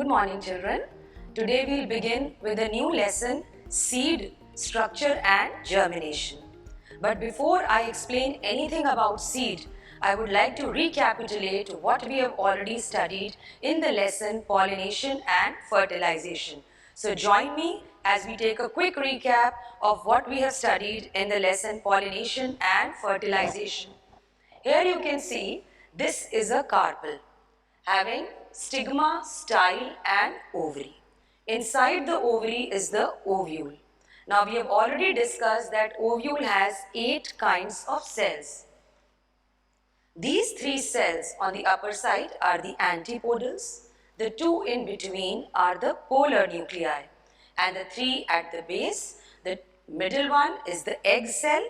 Good morning, children. Today we'll begin with a new lesson, seed, structure and germination. But before I explain anything about seed, I would like to recapitulate what we have already studied in the lesson pollination and fertilization. So join me as we take a quick recap of what we have studied in the lesson pollination and fertilization. Here you can see this is a carpel having stigma, style and ovary. Inside the ovary is the ovule. Now we have already discussed that ovule has 8 kinds of cells. These 3 cells on the upper side are the antipodals, the 2 in between are the polar nuclei, and the 3 at the base, the middle one is the egg cell,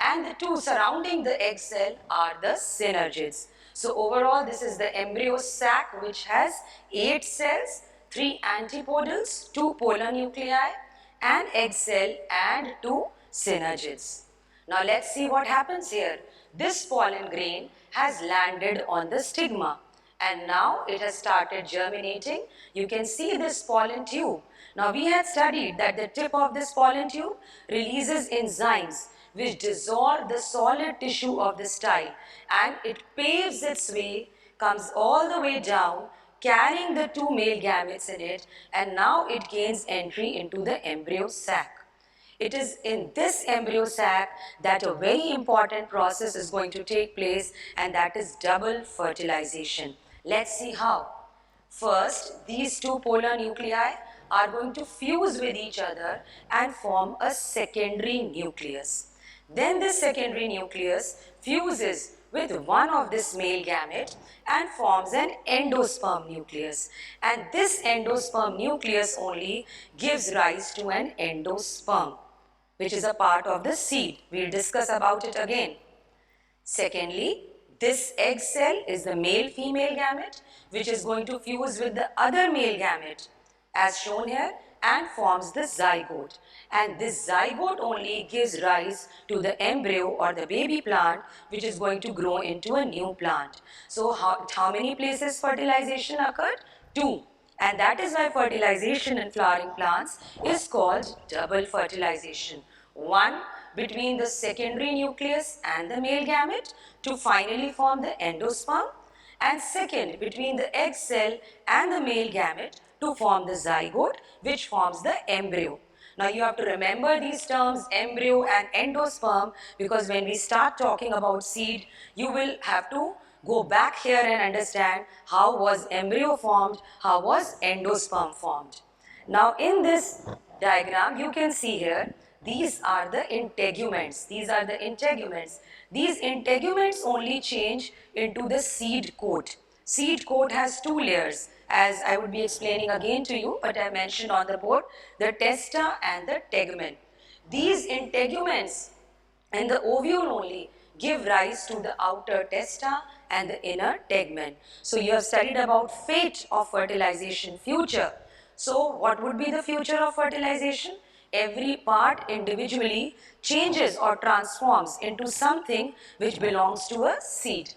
and the 2 surrounding the egg cell are the synergids. So overall this is the embryo sac which has 8 cells, 3 antipodals, 2 polar nuclei, an egg cell and 2 synergids. Now let's see what happens here. This pollen grain has landed on the stigma and now it has started germinating. You can see this pollen tube. Now we had studied that the tip of this pollen tube releases enzymes which dissolve the solid tissue of the style and it paves its way, comes all the way down, carrying the 2 male gametes in it, and now it gains entry into the embryo sac. It is in this embryo sac that a very important process is going to take place, and that is double fertilization. Let's see how. First, these 2 polar nuclei are going to fuse with each other and form a secondary nucleus. Then this secondary nucleus fuses with one of this male gamete and forms an endosperm nucleus. And this endosperm nucleus only gives rise to an endosperm, which is a part of the seed. We'll discuss about it again. Secondly, this egg cell is the male-female gamete which is going to fuse with the other male gamete as shown here and forms the zygote. And this zygote only gives rise to the embryo or the baby plant which is going to grow into a new plant. So how many places fertilization occurred? 2. And that is why fertilization in flowering plants is called double fertilization. One between the secondary nucleus and the male gamete to finally form the endosperm, and second between the egg cell and the male gamete to form the zygote which forms the embryo. Now you have to remember these terms embryo and endosperm because when we start talking about seed, you will have to go back here and understand how was embryo formed, how was endosperm formed. Now in this diagram you can see here these are the integuments. These are the integuments. These integuments only change into the seed coat. Seed coat has 2 layers, as I would be explaining again to you, but I mentioned on the board the testa and the tegumen. These integuments and the ovule only give rise to the outer testa and the inner tegumen. So you have studied about fate of fertilization, future. So what would be the future of fertilization? Every part individually changes or transforms into something which belongs to a seed.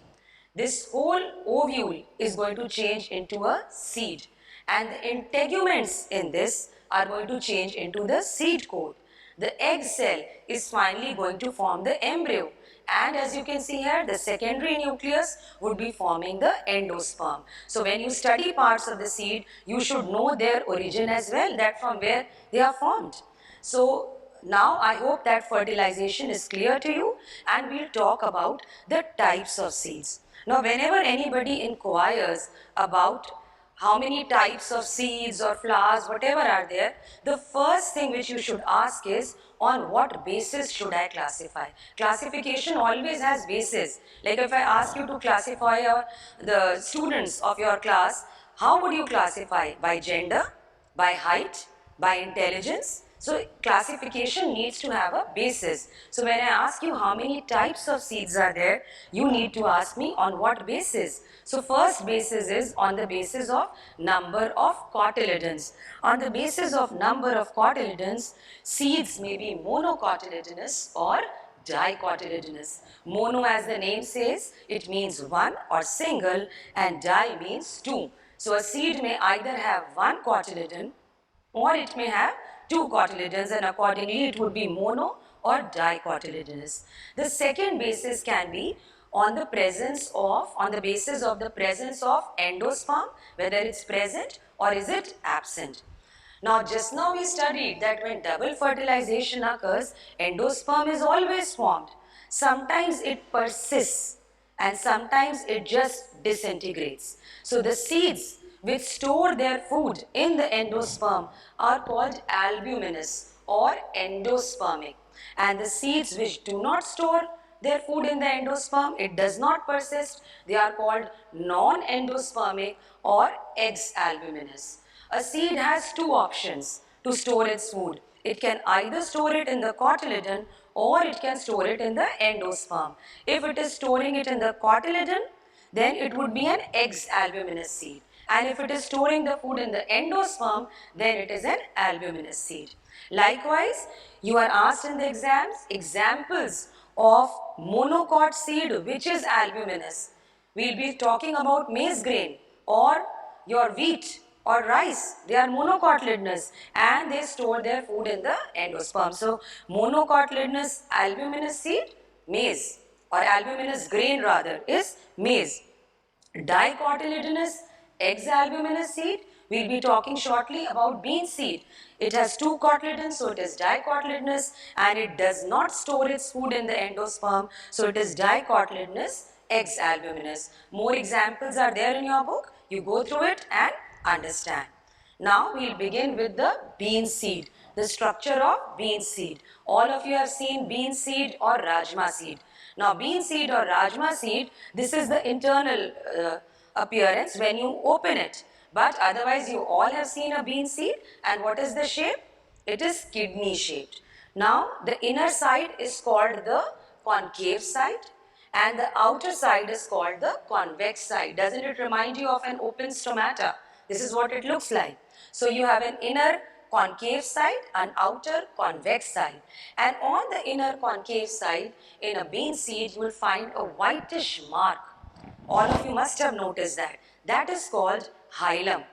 This whole ovule is going to change into a seed, and the integuments in this are going to change into the seed coat. The egg cell is finally going to form the embryo, and as you can see here, the secondary nucleus would be forming the endosperm. So when you study parts of the seed, you should know their origin as well, that from where they are formed. So now I hope that fertilization is clear to you, and we'll talk about the types of seeds. Now whenever anybody inquires about how many types of seeds or flowers, whatever are there, the first thing which you should ask is on what basis should I classify? Classification always has basis. Like if I ask you to classify the students of your class, how would you classify? By gender, by height, by intelligence? So classification needs to have a basis. So when I ask you how many types of seeds are there, you need to ask me on what basis. So first basis is on the basis of number of cotyledons. On the basis of number of cotyledons, seeds may be monocotyledonous or dicotyledonous. Mono, as the name says, it means one or single, and di means 2. So a seed may either have one cotyledon or it may have two cotyledons, and accordingly it would be mono or dicotyledonous. The second basis can be on the basis of the presence of endosperm, whether it's present or is it absent. Now just now we studied that when double fertilization occurs, endosperm is always formed. Sometimes it persists and sometimes it just disintegrates. So the seeds which store their food in the endosperm are called albuminous or endospermic, and the seeds which do not store their food in the endosperm, it does not persist, they are called non-endospermic or exalbuminous. A seed has two options to store its food. It can either store it in the cotyledon or it can store it in the endosperm. If it is storing it in the cotyledon, then it would be an exalbuminous seed. And if it is storing the food in the endosperm, then it is an albuminous seed. Likewise, you are asked in the exams examples of monocot seed which is albuminous. We will be talking about maize grain or your wheat or rice. They are monocotyledonous and they store their food in the endosperm. So, monocotyledonous albuminous seed, maize, or albuminous grain rather, is maize. Dicotyledonous exalbuminous seed, we will be talking shortly about bean seed. It has two cotyledons, so it is dicotyledonous, and it does not store its food in the endosperm, so it is dicotyledonous exalbuminous. More examples are there in your book. You go through it and understand. Now we will begin with the bean seed, the structure of bean seed. All of you have seen bean seed or rajma seed. Now bean seed or rajma seed, this is the internal appearance when you open it. But otherwise you all have seen a bean seed, and what is the shape? It is kidney shaped. Now the inner side is called the concave side and the outer side is called the convex side. Doesn't it remind you of an open stomata? This is what it looks like. So you have an inner concave side and outer convex side, and on the inner concave side in a bean seed you will find a whitish mark. All of you must have noticed that. That is called hilum.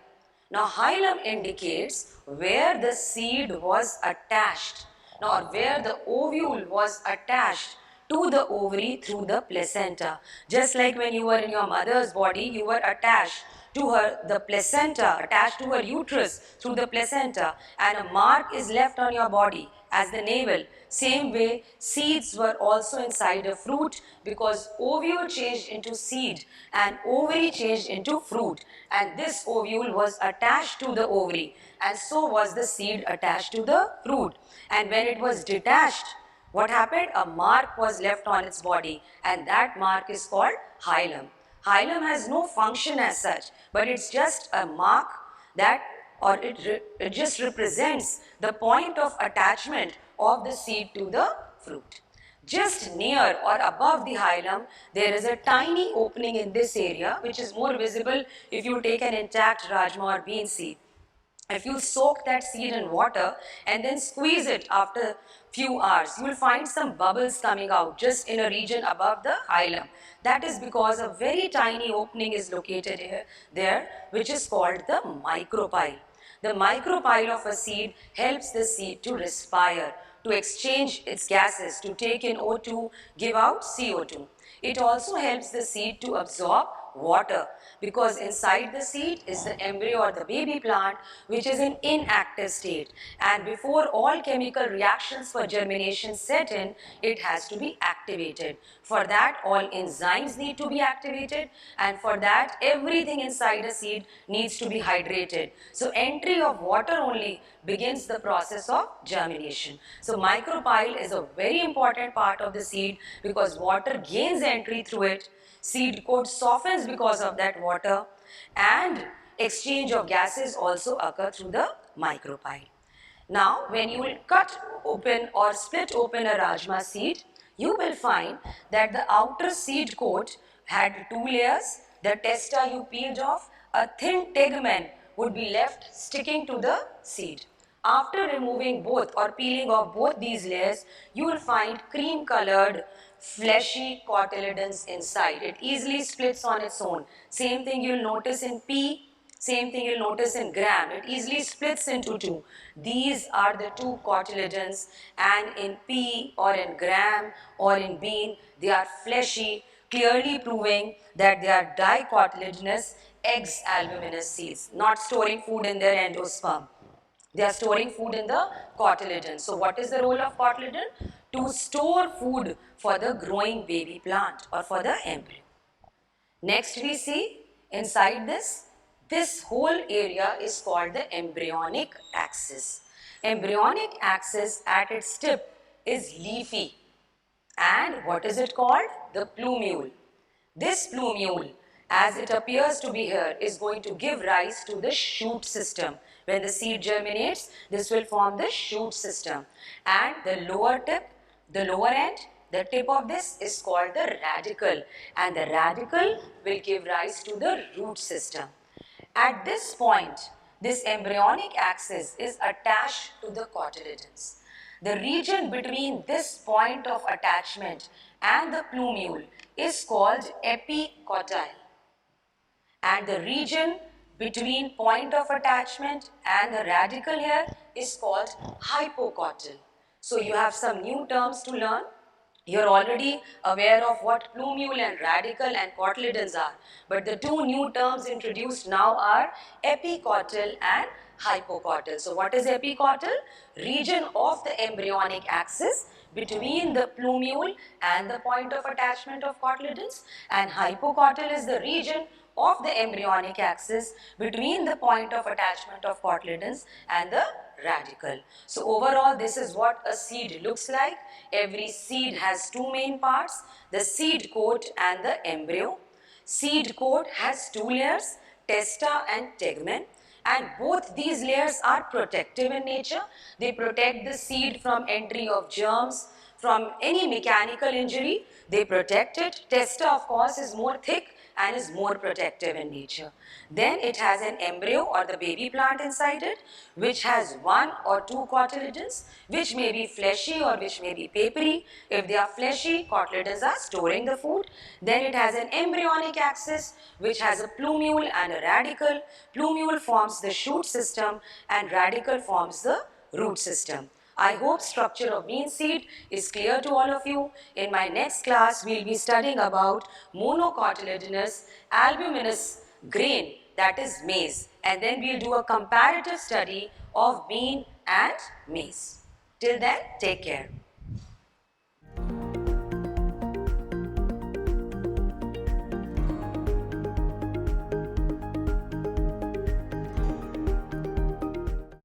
Now hilum indicates where the seed was attached, or where the ovule was attached to the ovary through the placenta. Just like when you were in your mother's body, you were attached to her, the placenta, attached to her uterus through the placenta, and a mark is left on your body as the navel. Same way, seeds were also inside a fruit, because ovule changed into seed and ovary changed into fruit, and this ovule was attached to the ovary, and so was the seed attached to the fruit. And when it was detached, what happened? A mark was left on its body, and that mark is called hilum. Hilum has no function as such, but it's just a mark that, or it just represents the point of attachment of the seed to the fruit. Just near or above the hilum, there is a tiny opening in this area, which is more visible if you take an intact rajma or bean seed. If you soak that seed in water and then squeeze it after few hours, you will find some bubbles coming out just in a region above the hilum. That is because a very tiny opening is located there, which is called the micropyle. The micropyle of a seed helps the seed to respire, to exchange its gases, to take in O2, give out CO2. It also helps the seed to absorb water, because inside the seed is the embryo or the baby plant, which is in inactive state, and before all chemical reactions for germination set in, it has to be activated. For that, all enzymes need to be activated, and for that everything inside a seed needs to be hydrated. So entry of water only begins the process of germination. So micropyle is a very important part of the seed, because water gains entry through it, seed coat softens because of that water, and exchange of gases also occur through the micropyle. Now when you will cut open or split open a rajma seed, you will find that the outer seed coat had two layers, the testa you peeled off, a thin tegumen would be left sticking to the seed. After removing both or peeling off both these layers, you will find cream colored fleshy cotyledons inside. It easily splits on its own. Same thing you will notice in pea, Same thing you'll notice in gram. It easily splits into two. These are the two cotyledons, and in pea or in gram or in bean, they are fleshy, clearly proving that they are dicotyledonous ex-albuminous seeds, not storing food in their endosperm. They are storing food in the cotyledon. So what is the role of cotyledon? To store food for the growing baby plant or for the embryo. Next we see inside this whole area is called the embryonic axis. Embryonic axis at its tip is leafy. And what is it called? The plumule. This plumule, as it appears to be here, is going to give rise to the shoot system. When the seed germinates, this will form the shoot system. And the lower tip, the lower end, the tip of this is called the radicle. And the radicle will give rise to the root system. At this point, this embryonic axis is attached to the cotyledons. The region between this point of attachment and the plumule is called epicotyle. And the region between point of attachment and the radicle here is called hypocotyl. So you have some new terms to learn. You're already aware of what plumule and radicle and cotyledons are. But the two new terms introduced now are epicotyl and hypocotyl. So what is epicotyl? Region of the embryonic axis between the plumule and the point of attachment of cotyledons, and hypocotyl is the region of the embryonic axis between the point of attachment of cotyledons and the radicle. So overall, this is what a seed looks like. Every seed has two main parts, the seed coat and the embryo. Seed coat has two layers, testa and tegmen, and both these layers are protective in nature. They protect the seed from entry of germs, from any mechanical injury. They protect it. Testa, of course, is more thick and is more protective in nature. Then it has an embryo or the baby plant inside it, which has one or two cotyledons, which may be fleshy or which may be papery. If they are fleshy, cotyledons are storing the food. Then it has an embryonic axis, which has a plumule and a radicle. Plumule forms the shoot system and radicle forms the root system. I hope structure of bean seed is clear to all of you. In my next class, we will be studying about monocotyledonous albuminous grain, that is maize. And then we will do a comparative study of bean and maize. Till then, take care.